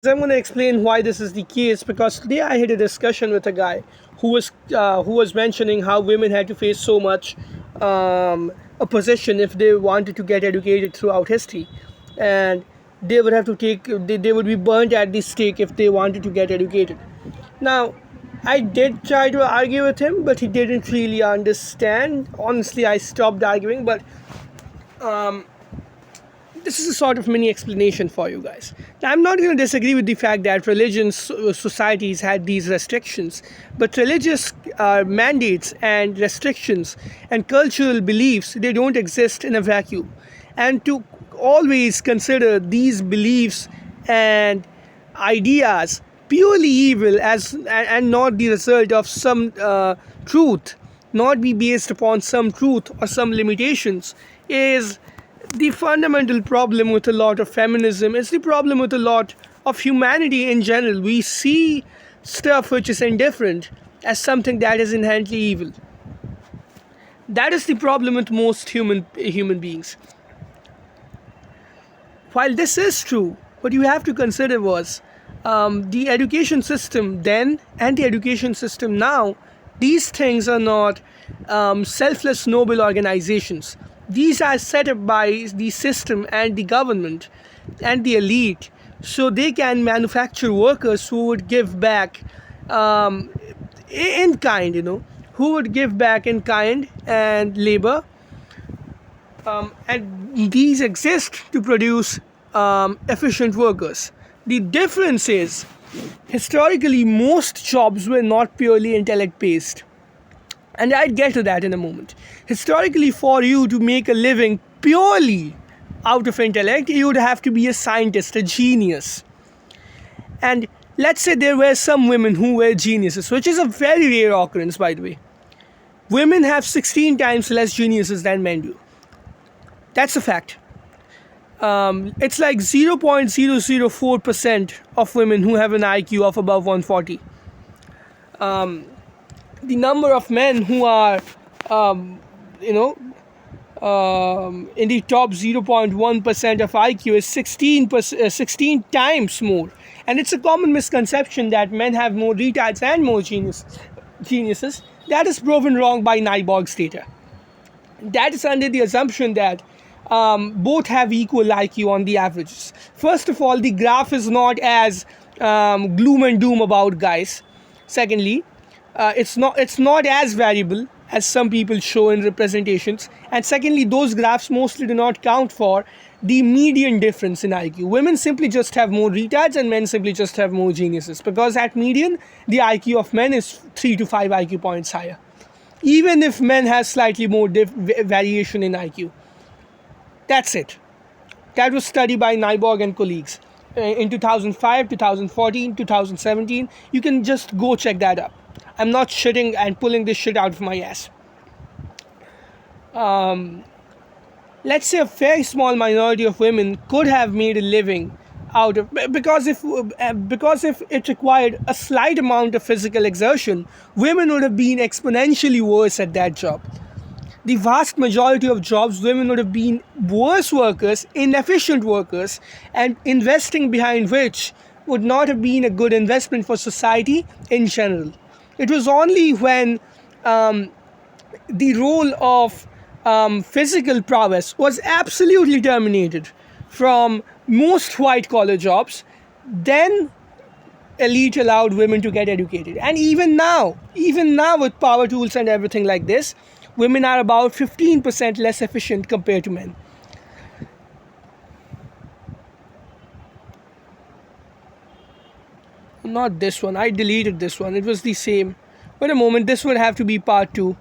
I'm going to explain why this is the case because today I had a discussion with a guy who was mentioning how women had to face so much opposition if they wanted to get educated throughout history, and they would have to they would be burnt at the stake if they wanted to get educated. Now, I did try to argue with him, but he didn't really understand. Honestly, I stopped arguing, but this is a sort of mini explanation for you guys. Now, I'm not going to disagree with the fact that religions societies had these restrictions, but religious mandates and restrictions and cultural beliefs, they don't exist in a vacuum. And to always consider these beliefs and ideas purely evil as and not the result of some truth, not be based upon some truth or some limitations, is the fundamental problem with a lot of feminism. It's the problem with a lot of humanity in general. We see stuff which is indifferent as something that is inherently evil. That is the problem with most human beings. While this is true, what you have to consider was the education system then and the education system now. These things are not selfless, noble organizations. These are set up by the system and the government and the elite so they can manufacture workers who would give back um, in kind, who would give back in kind and labor, and these exist to produce efficient workers. The difference is, historically, most jobs were not purely intellect based, and I'd get to that in a moment. Historically, for you to make a living purely out of intellect, you would have to be a scientist, a genius. And let's say there were some women who were geniuses, which is a very rare occurrence, by the way. Women have 16 times less geniuses than men do. That's a fact. It's like 0.004% of women who have an IQ of above 140. The number of men who are, you know, in the top 0.1% of IQ is 16 times more. And it's a common misconception that men have more retards and more geniuses. That is proven wrong by Nyborg's data. That is under the assumption that both have equal IQ on the averages. First of all, the graph is not as gloom and doom about guys. Secondly, it's not as variable as some people show in representations. And secondly, those graphs mostly do not count for the median difference in IQ. Women simply just have more retards and men simply just have more geniuses, because at median, the IQ of men is 3 to 5 IQ points higher, even if men have slightly more variation in IQ. That's it. That was studied by Nyborg and colleagues in 2005, 2014, 2017. You can just go check that up. I'm not shitting and pulling this shit out of my ass. Let's say a very small minority of women could have made a living out of, because if it required a slight amount of physical exertion, women would have been exponentially worse at that job. The vast majority of jobs, women would have been worse workers, inefficient workers, and investing behind which would not have been a good investment for society in general. It was only when the role of physical prowess was absolutely terminated from most white collar jobs, then elite allowed women to get educated. And even now with power tools and everything like this, women are about 15% less efficient compared to men. Not this one. I deleted this one. It was the same. Wait a moment. This would have to be part 2.